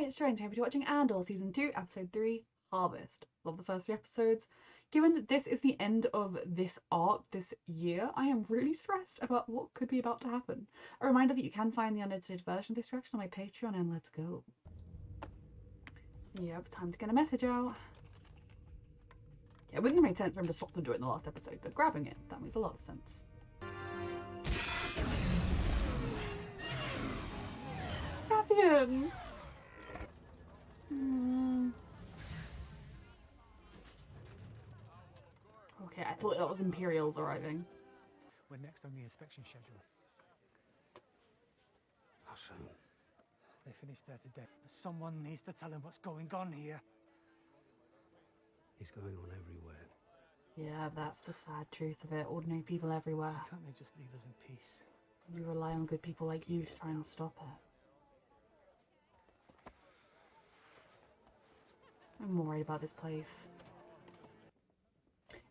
it's Joanne. Today we're watching Andor Season 2, Episode 3, Harvest. Love the first 3 episodes. Given that this is the end of this arc this year, I am really stressed about what could be about to happen. A reminder that you can find the unedited version of this reaction on my Patreon, and let's go. Yep, time to get a message out. Yeah, it wouldn't have made sense for him to stop and do it in the last episode, but grabbing it, that makes a lot of sense. Cassian! Okay, I thought that was Imperials arriving. We're next on the inspection schedule. How soon? They finished there today. Someone needs to tell him what's going on here. He's going on everywhere. Yeah, that's the sad truth of it. Ordinary people everywhere. Can't they just leave us in peace? We rely on good people like you to try and stop it. I'm worried about this place.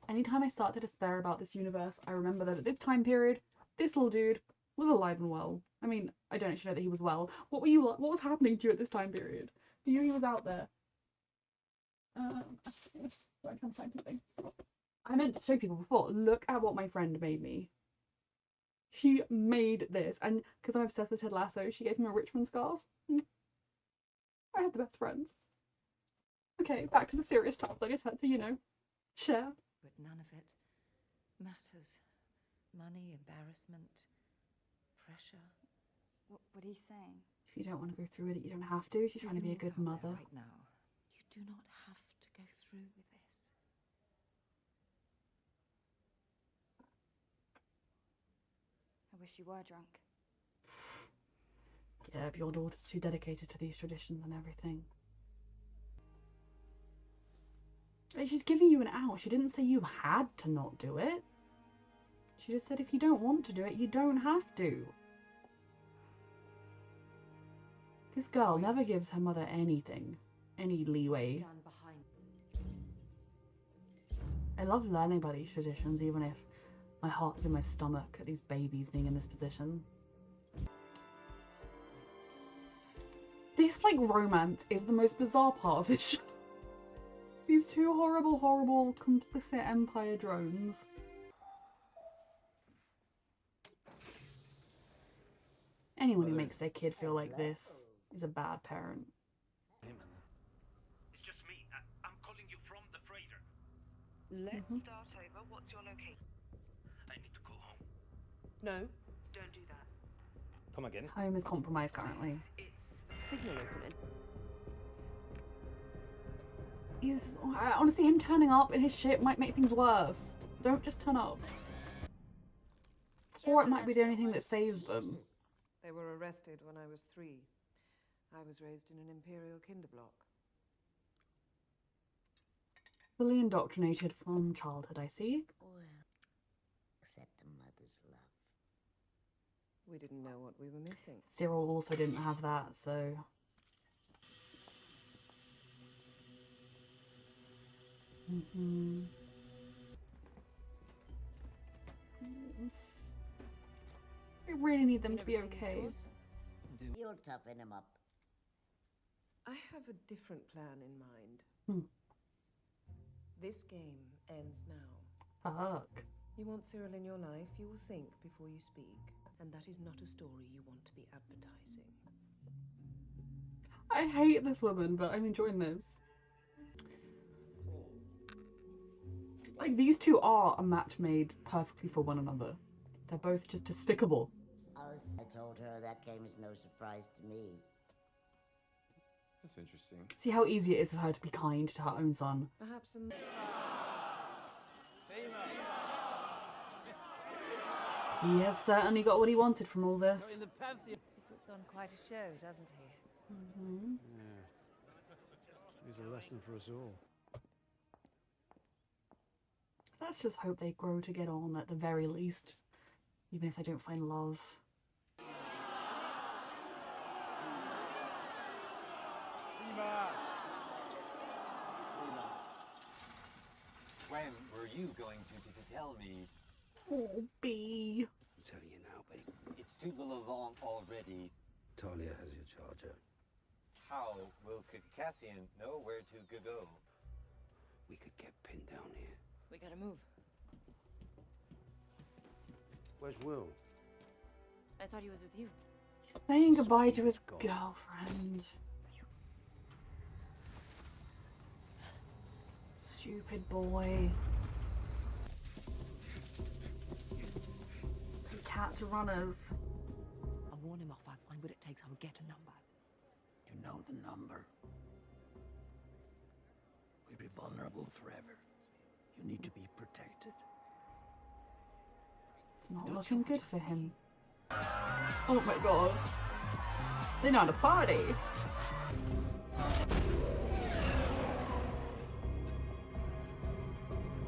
Anytime I start to despair about this universe, I remember that at this time period, this little dude was alive and well. I mean, I don't actually know that he was well. What was happening to you at this time period? For you, he was out there. I'm trying to find something. I meant to show people before. Look at what my friend made me. She made this, and because I'm obsessed with Ted Lasso, she gave him a Richmond scarf. I had the best friends. Okay, back to the serious stuff. I just had to, you know, share. But none of it matters. Money, embarrassment, pressure. What are you saying? If you don't want to go through with it, you don't have to. She's trying to be a good mother. Right now, you do not have to go through with this. I wish you were drunk. Yeah, but your daughter's too dedicated to these traditions and everything. She's giving you an out. She didn't say you had to not do it. She just said if you don't want to do it, you don't have to. This girl never gives her mother anything. Any leeway. Stand behind. I love learning about these traditions, even if my heart's in my stomach at these babies being in this position. This, like, romance is the most bizarre part of this show. These two horrible, horrible, complicit Empire drones. Anyone who makes their kid feel like this is a bad parent. It's just me. I'm calling you from the freighter. Let's start over. What's your location? I need to go home. No, don't do that. Come again? Home is compromised currently. It's signal opening. Honestly, him turning up in his ship might make things worse. Don't just turn up. Or it might be the only thing that saves them. They were arrested when I was 3. I was raised in an Imperial kinderblock. Fully indoctrinated from childhood, I see. Well, except a mother's love. We didn't know what we were missing. Cyril also didn't have that, so... I really need them to be okay. You'll toughen him up. I have a different plan in mind. This game ends now. Fuck. You want Cyril in your life, you will think before you speak. And that is not a story you want to be advertising. I hate this woman, but I'm enjoying this. Like, these two are a match made perfectly for one another. They're both just despicable. I told her that came as no surprise to me. That's interesting. See how easy it is for her to be kind to her own son. Perhaps He has certainly got what he wanted from all this. He puts on quite a show, doesn't he? Yeah. He's a lesson for us all. Let's just hope they grow to get on at the very least. Even if they don't find love. When were you going to tell me? Oh, B. I'm telling you now, babe. It's too long already. Talia has your charger. how will Cassian know where to go? We could get pinned down here. We gotta move. Where's Will? I thought he was with you. Saying goodbye to his God. girlfriend. Stupid boy. Cat runners. I'll warn him off. I'll find what it takes. I'll get a number. You know the number. We'll be vulnerable forever. You need to be protected. It's not Not looking sure good what for you're him. Oh my god. They're not a party.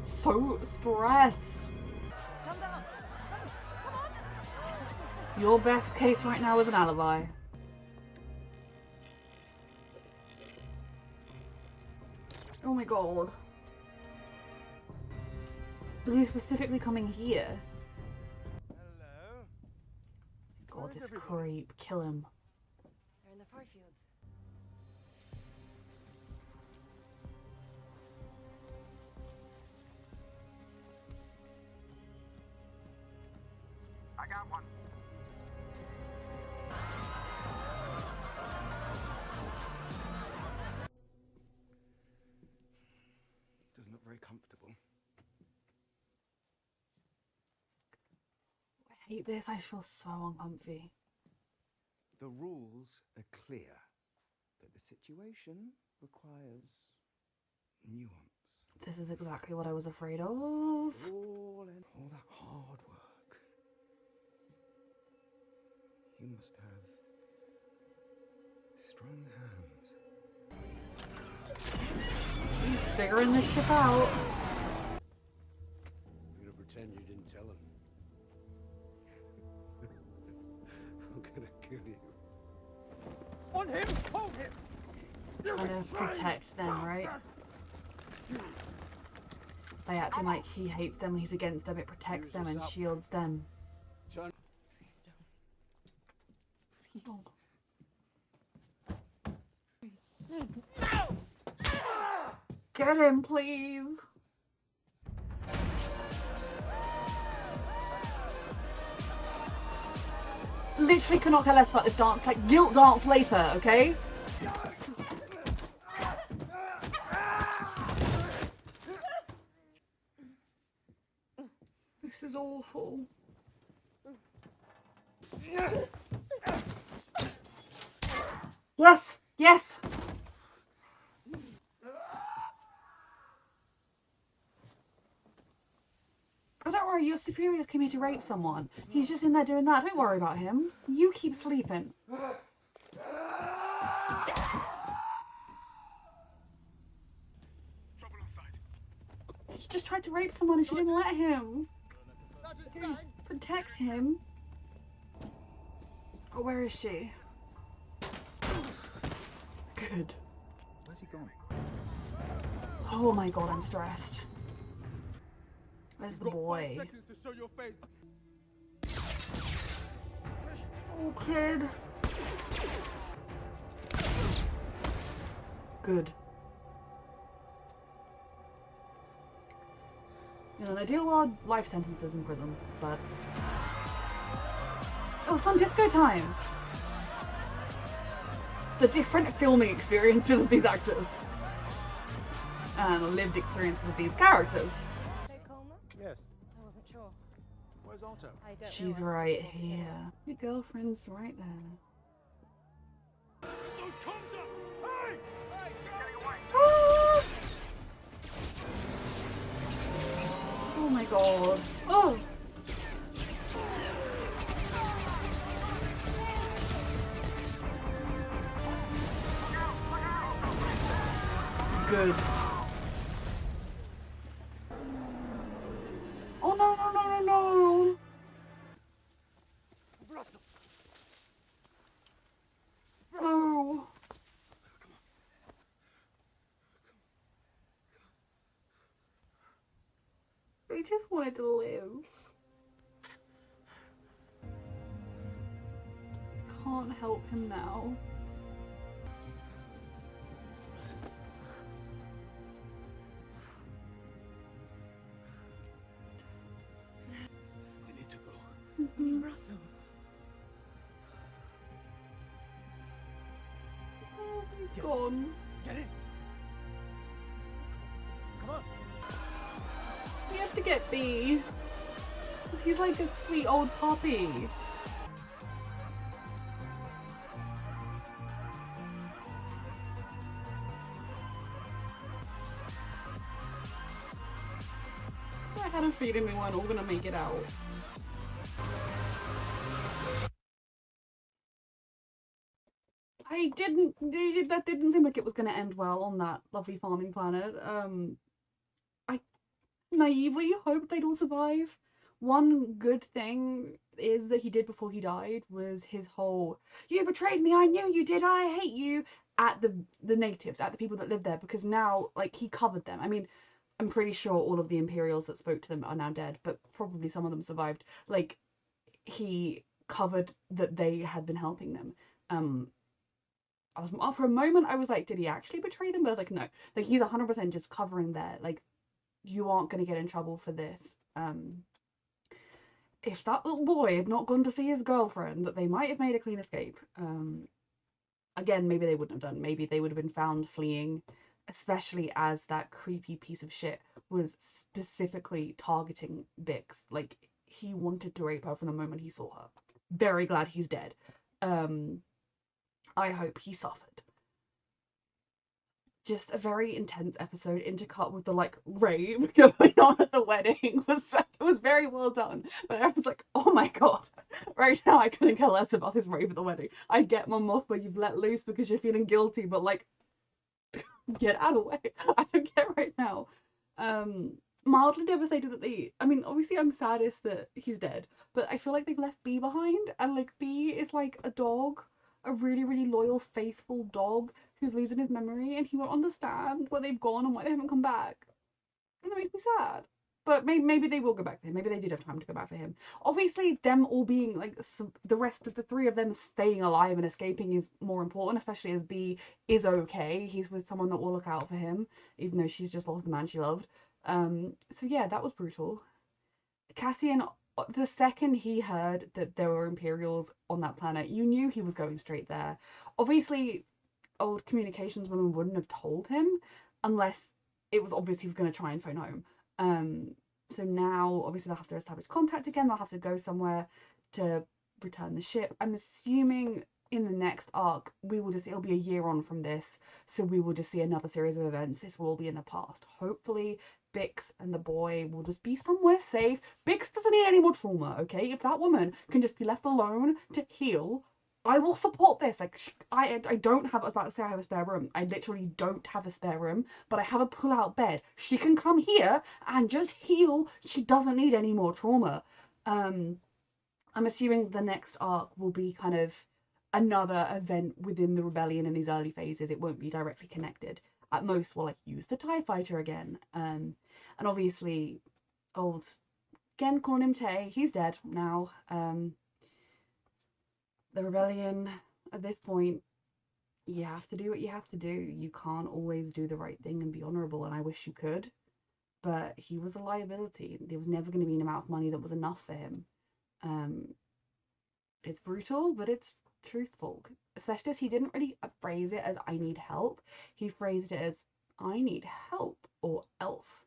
So stressed. Come down. Come on. Your best case right now is an alibi. Oh my god. Is he specifically coming here? Hello. God, Where's this everybody? creep. Kill him. They're in the far fields. I got one. Doesn't look very comfortable. I hate this. I feel so uncomfy. The rules are clear, but the situation requires nuance. This is exactly what I was afraid of. All that hard work. You must have strong hands. He's figuring this shit out. You're gonna pretend you didn't tell him. I'm gonna kill you. On him! Hold him! Trying to protect them, right? By acting like he hates them, he's against them, it protects them and shields them. Turn. Please don't. Get him, please! Literally cannot care less about this dance, like guilt dance later, okay? This is awful. Yes! Yes! Oh, don't worry, your superiors came here to rape someone. He's just in there doing that. Don't worry about him. You keep sleeping. Trouble inside. He just tried to rape someone and she didn't let him. Protect him. Oh, where is she? Good. Where's he going? Oh my god, I'm stressed. Where's the boy? Seconds to show your face. Oh, kid. Good. You know, they deal with life sentences in prison, but... Oh, fun disco times! The different filming experiences of these actors. And lived experiences of these characters. Yes. I wasn't sure. Where's Otto? I don't She's know. right here. Your girlfriend's right there. Those comms up! Hey! Hey! Ah! Oh my god. Oh! Good. Oh no, no, no, no, no! No! I just wanted to live. Can't help him now. brother. Oh, he's gone. Get it? Come on. We have to get B. He's like a sweet old puppy. I had a feeling we weren't all gonna make it out. That didn't seem like it was gonna end well on that lovely farming planet. I naively hoped they'd all survive. One good thing is that he did before he died was his whole "you betrayed me, I knew you did, I hate you" at the natives, at the people that live there, because now like he covered them. I mean, I'm pretty sure all of the Imperials that spoke to them are now dead, but probably some of them survived. Like he covered that they had been helping them. For a moment I was like, did he actually betray them? But I was like, no, like he's 100% just covering there. Like, you aren't gonna get in trouble for this. If that little boy had not gone to see his girlfriend, they might have made a clean escape. Again, maybe they wouldn't have done. Maybe they would have been found fleeing, especially as that creepy piece of shit was specifically targeting Bix. Like, he wanted to rape her from the moment he saw her. Very glad he's dead. I hope he suffered. Just a very intense episode intercut with the like rave going on at the wedding. It was very well done. But I was like, oh my god, right now I couldn't care less about this rave at the wedding. I get my moth where you've let loose because you're feeling guilty, but like, get out of the way. I don't care right now. Mildly devastated that I mean, obviously I'm saddest that he's dead, but I feel like they've left B behind, and like B is like a dog, a really, really loyal, faithful dog who's losing his memory, and he won't understand where they've gone and why they haven't come back. And that makes me sad. But maybe they will go back for him. Maybe they did have time to go back for him. Obviously, them all being like the rest of the three of them staying alive and escaping is more important, especially as B is okay. He's with someone that will look out for him, even though she's just lost the man she loved. So yeah, that was brutal. Cassian, the second he heard that there were Imperials on that planet, you knew he was going straight there. Obviously, old communications women wouldn't have told him unless it was obvious he was going to try and phone home. So now, obviously, they'll have to establish contact again. They'll have to go somewhere to return the ship. I'm assuming in the next arc, it'll be a year on from this, so we will just see another series of events. This will all be in the past. Hopefully, Bix and the boy will just be somewhere safe. Bix doesn't need any more trauma, okay? If that woman can just be left alone to heal, I will support this. Like, I don't have, I was about to say I have a spare room. I literally don't have a spare room, but I have a pull-out bed. She can come here and just heal. She doesn't need any more trauma. I'm assuming the next arc will be kind of another event within the rebellion in these early phases. It won't be directly connected. At most, we'll like use the TIE fighter again. And obviously, again calling him Tay, he's dead now. The rebellion, at this point, you have to do what you have to do. You can't always do the right thing and be honourable, and I wish you could. But he was a liability. There was never going to be an amount of money that was enough for him. It's brutal, but it's truthful. Especially as he didn't really phrase it as "I need help." He phrased it as "I need help or else."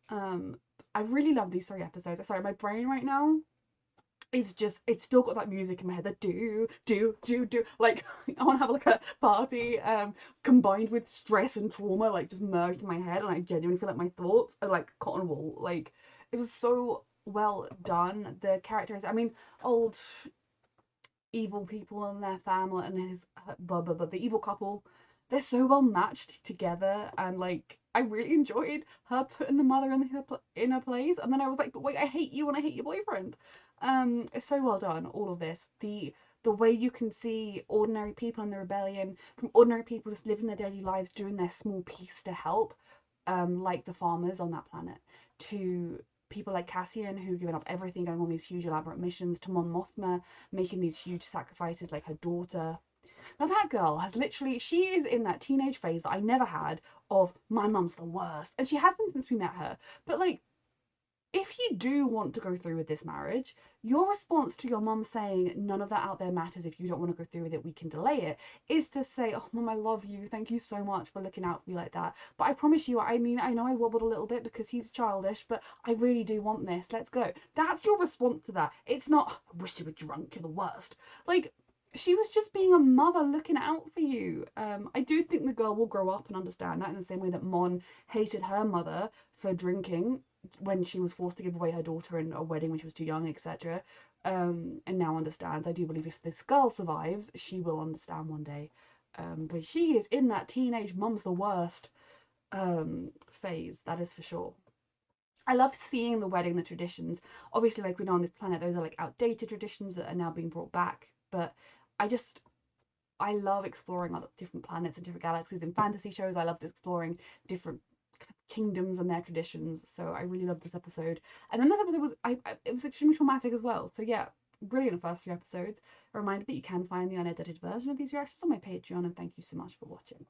I really love these 3 episodes. Sorry, my brain right now, it's still got that music in my head that do. Like, I want to have like a party combined with stress and trauma, like just merged in my head, and I genuinely feel like my thoughts are like cotton wool. Like, it was so well done. The characters, I mean, old evil people and their family and the evil couple, they're so well matched together, and like I really enjoyed her putting the mother in her place, and then I was like, but wait, I hate you and I hate your boyfriend. It's so well done, all of this. The way you can see ordinary people in the rebellion, from ordinary people just living their daily lives, doing their small piece to help, like the farmers on that planet, to people like Cassian who've given up everything, going on these huge elaborate missions, to Mon Mothma making these huge sacrifices, like her daughter. Now that girl has literally, she is in that teenage phase that I never had of my mum's the worst, and she has been since we met her, but like if you do want to go through with this marriage, your response to your mum saying none of that out there matters, if you don't want to go through with it, we can delay it, is to say, oh mum, I love you, thank you so much for looking out for me like that, but I promise you, I mean, I know I wobbled a little bit because he's childish, but I really do want this, let's go. That's your response to that. It's not, I wish you were drunk, you're the worst. Like, she was just being a mother looking out for you. I do think the girl will grow up and understand that, in the same way that Mon hated her mother for drinking when she was forced to give away her daughter in a wedding when she was too young, etc. And now understands. I do believe if this girl survives, she will understand one day. But she is in that teenage mum's the worst phase, that is for sure. I love seeing the wedding, the traditions. Obviously, like we know on this planet, those are like outdated traditions that are now being brought back. But I love exploring other different planets and different galaxies. In fantasy shows, I loved exploring different kingdoms and their traditions. So I really loved this episode. And then this episode was it was extremely traumatic as well. So yeah, brilliant first 3 episodes. A reminder that you can find the unedited version of these reactions on my Patreon, and thank you so much for watching.